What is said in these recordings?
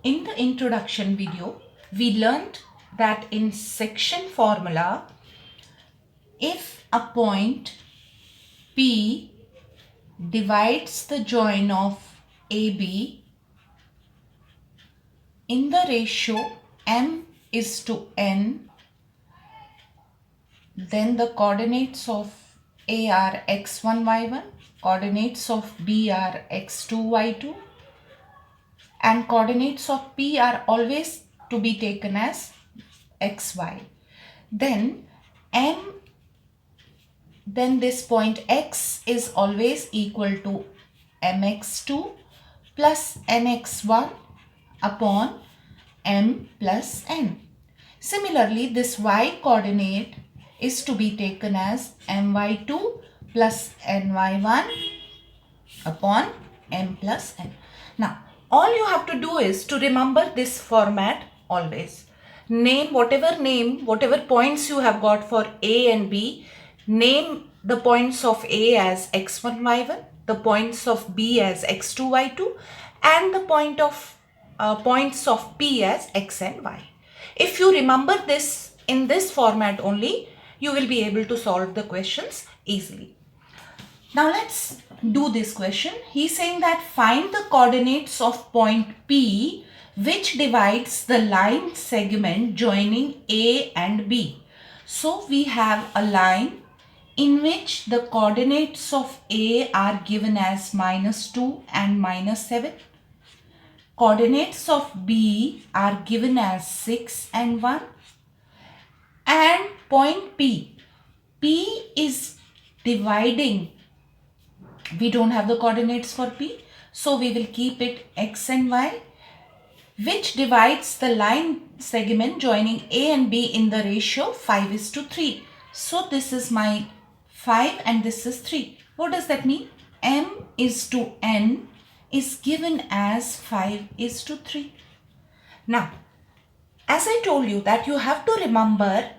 In the introduction video, we learned that in section formula, if a point P divides the join of AB in the ratio m is to n, then the coordinates of A are x1, y1, coordinates of B are x2, y2, and coordinates of P are always to be taken as xy. Then this point x is always equal to mx2 plus nx1 upon m plus n. Similarly, this y coordinate is to be taken as my2 plus ny1 upon m plus n. Now, all you have to do is to remember this format always. Name whatever points you have got for A and B. Name the points of A as x1, y1, the points of B as x2, y2, and the points of P as x and y. If you remember this in this format only, you will be able to solve the questions easily. Now let's do this question. He's saying that find the coordinates of point P which divides the line segment joining A and B. So we have a line in which the coordinates of A are given as -2 and -7. Coordinates of B are given as 6 and 1. And point P. P is dividing. We don't have the coordinates for P. So we will keep it x and y, which divides the line segment joining A and B in the ratio 5:3. So this is my 5 and this is 3. What does that mean? M is to N is given as 5:3. Now, as I told you that you have to remember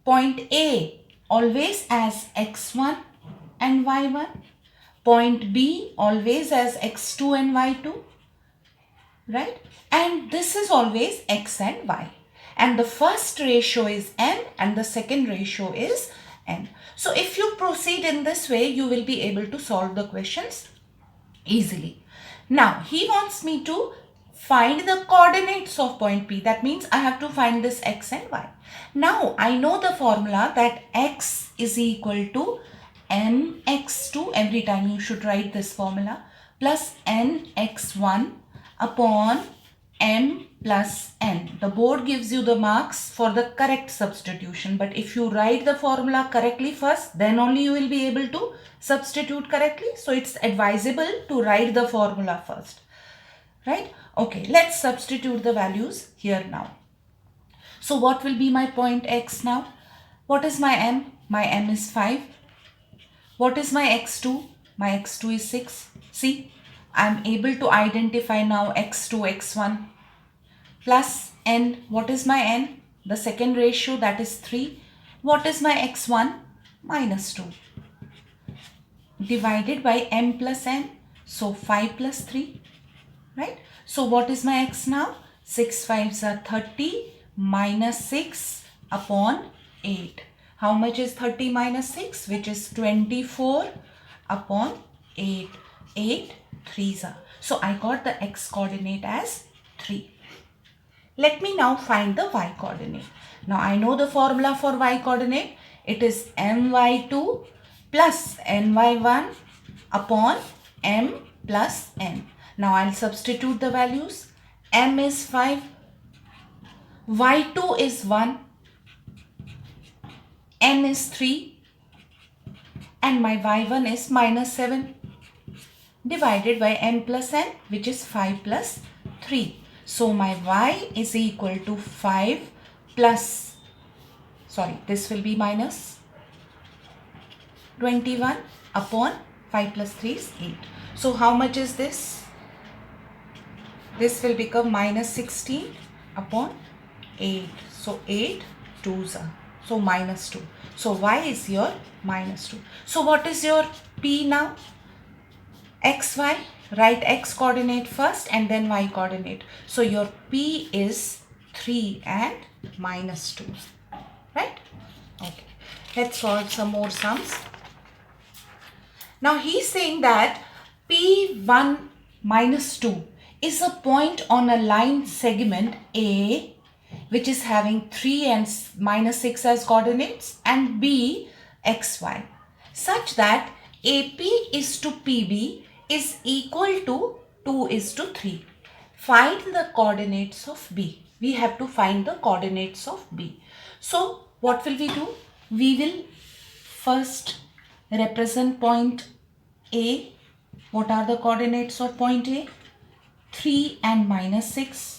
point A always as x1 and y1, point B always as x2 and y2, right? And this is always x and y. And the first ratio is m and the second ratio is n. So if you proceed in this way, you will be able to solve the questions easily. Now, he wants me to find the coordinates of point P. That means I have to find this x and y. Now, I know the formula that x is equal to mx2. Every time you should write this formula, plus nx1 upon m plus n. The board gives you the marks for the correct substitution, but if you write the formula correctly first, then only you will be able to substitute correctly. So it's advisable to write the formula first, right? Okay, let's substitute the values here now. So what will be my point x now? What is my m? My m is 5. What is my x2? My x2 is 6. See, I am able to identify now x2, x1. Plus n. What is my n? The second ratio, that is 3. What is my x1? -2. Divided by m plus n. So 5 plus 3. Right? So what is my x now? 6 5s are 30 minus 6 upon 8. How much is 30 minus 6? Which is 24 upon 8. 8 3s are. So I got the x coordinate as 3. Let me now find the y coordinate. Now I know the formula for y coordinate. It is my2 plus ny1 upon m plus n. Now I'll substitute the values. M is 5. Y2 is 1. N is 3. And my y1 is -7. Divided by m plus n, which is 5 plus 3. So my y is equal to 5 plus, this will be minus 21 upon 5 plus 3 is 8. So how much is this? This will become minus 16 upon 8. So 8 2s are. So -2. So y is your -2. So what is your P now? XY. write x coordinate first and then y coordinate. So your P is 3 and minus 2, right? Okay, let's solve some more sums. Now he's saying that P1 minus 2 is a point on a line segment A which is having 3 and minus 6 as coordinates, and B xy, such that AP is to PB is equal to 2 is to 3. Find the coordinates of B. We have to find the coordinates of B. So what will we do? We will first represent point A. What are the coordinates of point A? 3 and minus 6.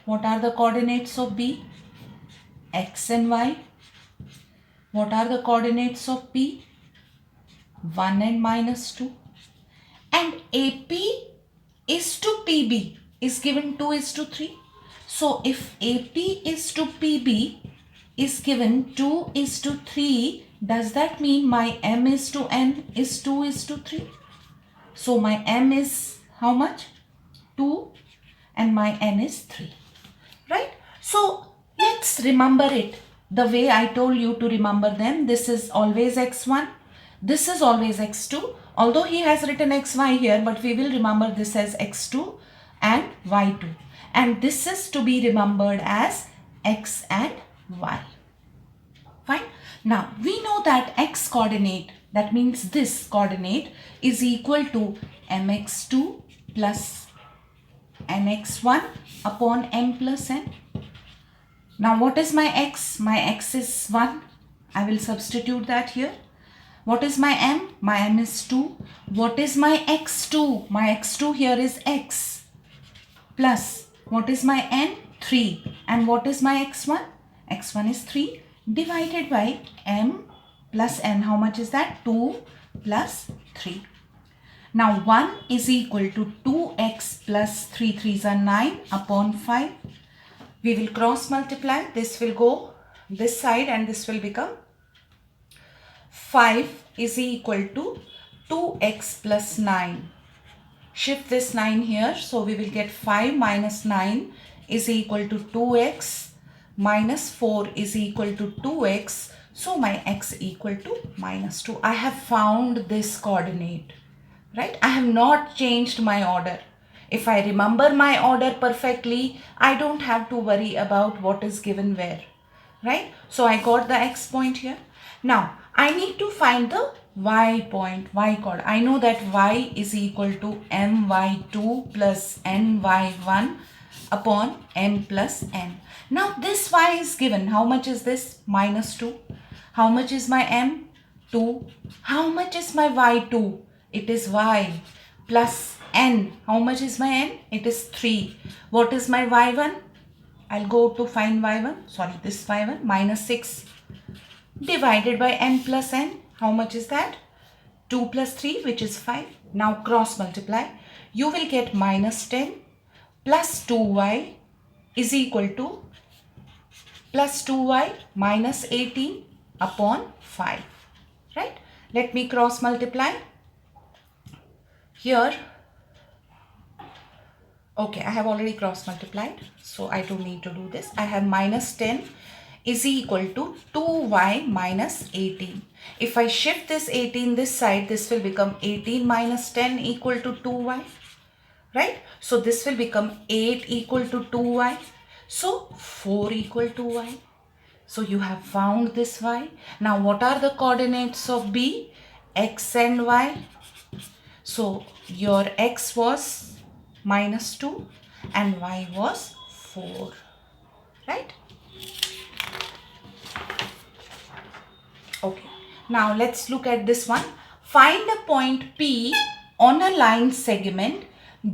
What are the coordinates of B? X and Y. What are the coordinates of B? 1 and minus 2. And AP is to PB is given 2 is to 3. So if AP is to PB is given 2 is to 3, does that mean my M is to N is 2 is to 3? So my M is how much? 2 and my N is 3, right? So let's remember it the way I told you to remember them. This is always x1, this is always x2, although he has written xy here, but we will remember this as x2 and y2, and this is to be remembered as x and y. Fine. Now we know that x coordinate, that means this coordinate, is equal to mx2 plus nx1 upon m plus n. Now what is my x? My x is 1. I will substitute that here. What is my m? My m is 2. What is my x2? My x2 here is x plus, what is my n? 3. And what is my x1? x1 is 3 divided by m plus n. How much is that? 2 plus 3. Now 1 is equal to 2x plus 3 3s are 9 upon 5. We will cross multiply. This will go this side and this will become 5 is equal to 2x plus 9. Shift this 9 here. So we will get 5 minus 9 is equal to 2x minus 4 is equal to 2x. So my x equal to minus 2. I have found this coordinate, right? I have not changed my order. If I remember my order perfectly, I don't have to worry about what is given where, right? So I got the x point here. Now I need to find the y point, y coordinate. I know that y is equal to my2 plus ny1 upon m plus n. Now this y is given. How much is this? Minus 2. How much is my m? 2. How much is my y2? It is y plus n. How much is my n? It is 3. What is my y1? I'll go to find y1. Sorry, this y1 minus 6 divided by n plus n. How much is that? 2 plus 3, which is 5. Now cross multiply. You will get minus 10 plus 2y is equal to plus 2y minus 18 upon 5. Right? Let me cross multiply. Here, okay, I have already cross multiplied, so I don't need to do this. I have minus 10 is equal to 2y minus 18. If I shift this 18 this side, this will become 18 minus 10 equal to 2y, right? So this will become 8 equal to 2y. So 4 equal to y. So you have found this y. Now what are the coordinates of B? X and y. So your x was minus 2 and y was 4, right? Okay, now let's look at this one. Find a point P on a line segment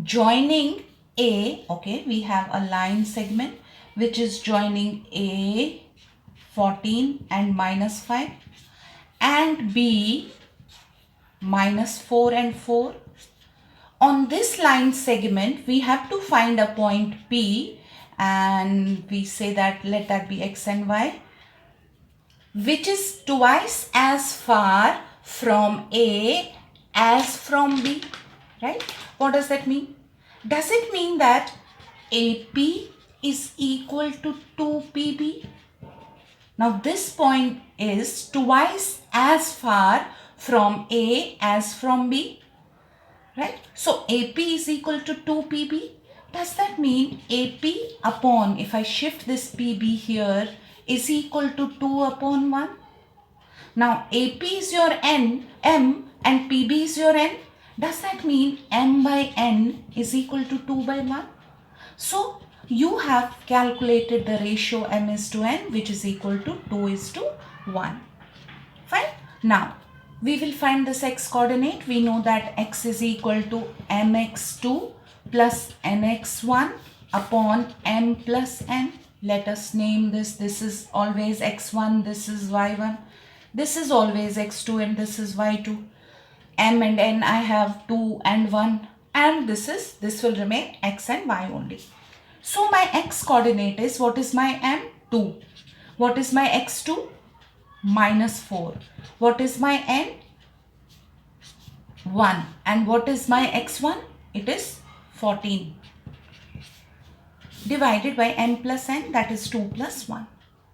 joining A. Okay, we have a line segment which is joining A 14 and minus 5 and B minus 4 and 4. On this line segment, we have to find a point P, and we say that let that be x and y, which is twice as far from A as from B. right? What does that mean? Does it mean that AP is equal to 2PB? Now this point is twice as far from A as from B, right? So AP is equal to 2PB. Does that mean AP upon, if I shift this PB here, is equal to 2 upon 1? Now AP is your M and PB is your N. Does that mean M by N is equal to 2 by 1? So you have calculated the ratio M is to N, which is equal to 2 is to 1. Fine. Now we will find this x coordinate. We know that x is equal to mx2 plus nx1 upon m plus n. Let us name this. This is always x1, this is y1. This is always x2 and this is y2. M and n I have 2 and 1, and this will remain x and y only. So my x coordinate is, what is my m? 2. What is my x2? Minus 4. What is my n? 1. And what is my x1? It is 14. Divided by m plus n, that is 2 plus 1.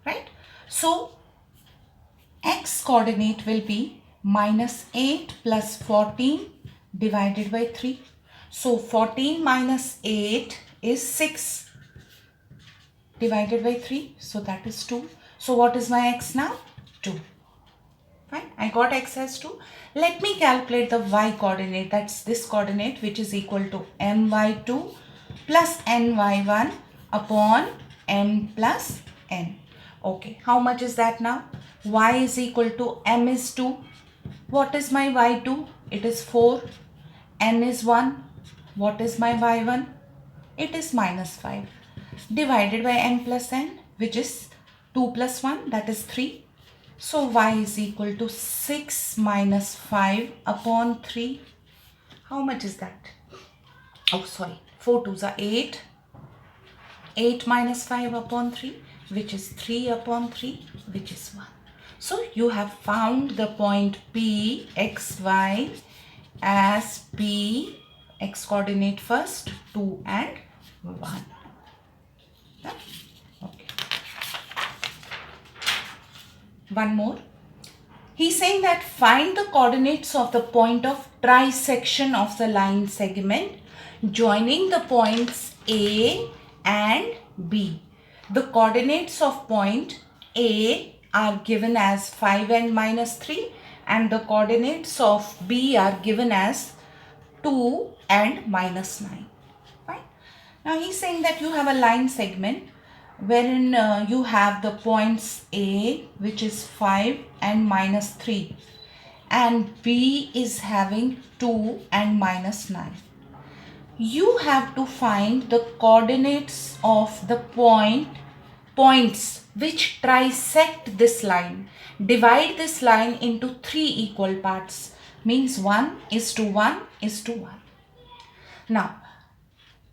Right? So x coordinate will be minus 8 plus 14 divided by 3. So 14 minus 8 is 6 divided by 3. So that is 2. So what is my x now? 2. Fine. I got x as 2. Let me calculate the y coordinate. That's this coordinate, which is equal to my2 plus ny1 upon m plus n. Okay. How much is that now? Y is equal to m is 2. What is my y2? It is 4. N is 1. What is my y1? It is minus 5. Divided by m plus n, which is 2 plus 1, that is 3. So y is equal to 6 minus 5 upon 3. How much is that? Oh, sorry. 4 2s are 8. 8 minus 5 upon 3, which is 3 upon 3, which is 1. So you have found the point P, x, y as P, x coordinate first, 2 and 1. Okay. One more. He's saying that find the coordinates of the point of trisection of the line segment joining the points A and B. The coordinates of point A are given as 5 and minus 3, and the coordinates of B are given as 2 and minus 9. Fine. Now he's saying that you have a line segment wherein you have the points A, which is 5 and minus 3, and B is having 2 and minus 9. You have to find the coordinates of the points which trisect this line. Divide this line into 3 equal parts. Means 1 is to 1 is to 1. Now,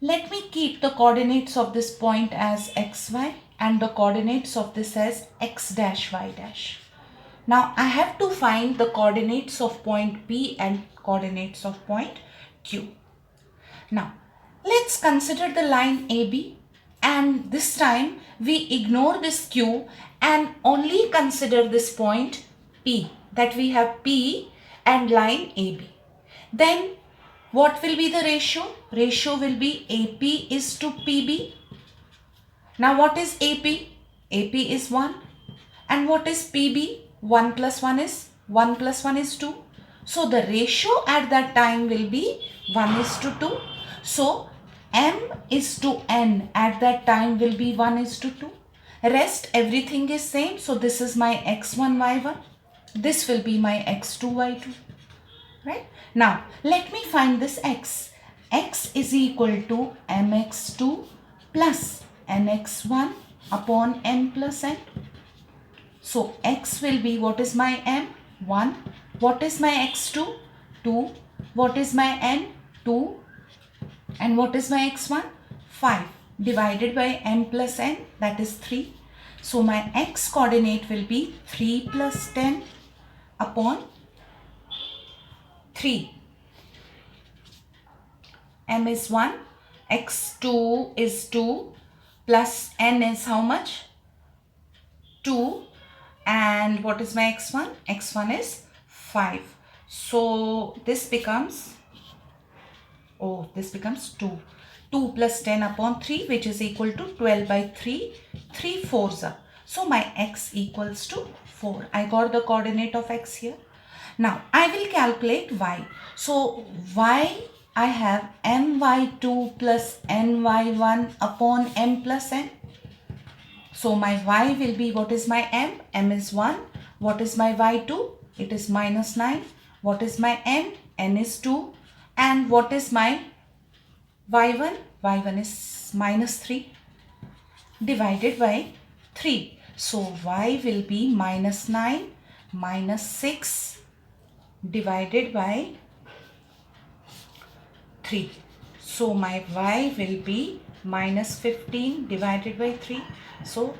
let me keep the coordinates of this point as xy and the coordinates of this as x dash y dash. Now, I have to find the coordinates of point P and coordinates of point Q. Now, let's consider the line AB, and this time we ignore this Q and only consider this point P, that we have P and line AB. Then what will be the ratio? Ratio will be AP is to PB. Now what is AP? AP is 1. And what is PB? 1 plus 1 is 1 plus 1 is 2. So the ratio at that time will be 1 is to 2. So M is to N at that time will be 1 is to 2. Rest everything is same. So this is my x1, y1. This will be my x2, y2. Right? Now let me find this x. X is equal to mx2 plus nx1 upon n plus n. So x will be, what is my m? 1. What is my x2? 2. What is my n? 2. And what is my x1? 5. Divided by m plus n, that is 3. So my x coordinate will be 3 plus 10 upon 3. m is 1, x2 is 2, plus n is how much? 2. And what is my x1? x1 is 5. So this becomes 2. 2 plus 10 upon 3, which is equal to 12 by 3. 3 4s are. So my x equals to 4. I got the coordinate of x here. Now I will calculate y. So y, I have my2 plus ny1 upon m plus n. So my y will be, what is my m? M is 1. What is my y2? It is minus 9. What is my n? N is 2. And what is my y1? y1 is minus 3 divided by 3. So y will be minus 9 minus 6 divided by 3. So my y will be minus 15 divided by 3. So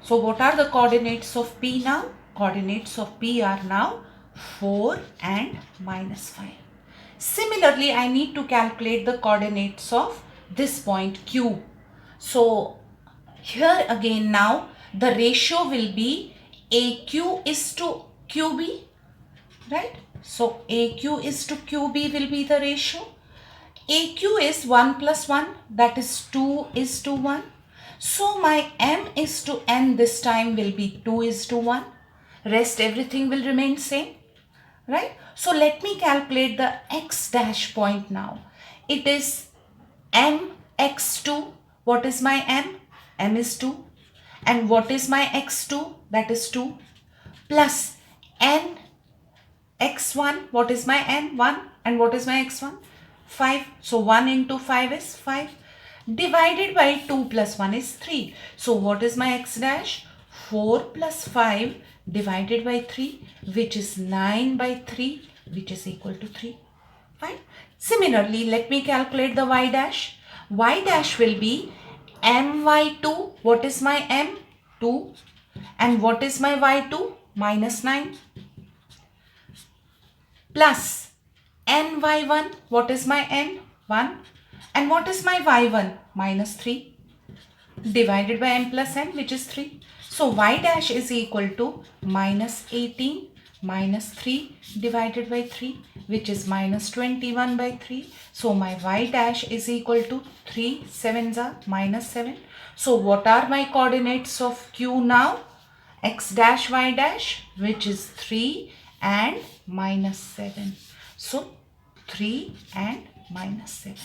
what are the coordinates of P now? Coordinates of P are now 4 and minus 5. Similarly, I need to calculate the coordinates of this point Q. So here again now the ratio will be AQ is to QB, right? So AQ is to QB will be the ratio. AQ is 1 plus 1, that is 2 is to 1. So my M is to N this time will be 2 is to 1. Rest everything will remain same, right? So let me calculate the x dash point now. It is M x2. What is my M? M is 2. And what is my x2? That is 2. Plus N x1. What is my N? 1. And what is my x1? 5. So 1 into 5 is 5. Divided by 2 plus 1 is 3. So what is my x dash? 4 plus 5 divided by 3, which is 9 by 3, which is equal to 3. Fine. Similarly, let me calculate the y dash. Y dash will be my2. What is my m? 2. And what is my y2? Minus 9. Plus ny1. What is my n? 1. And what is my y1? Minus 3. Divided by m plus n, which is 3. So y dash is equal to minus 18 minus 3 divided by 3, which is minus 21 by 3. So my y dash is equal to 3 7s are minus 7. So what are my coordinates of Q now? X dash y dash, which is 3 and minus 7. So 3 and minus 7.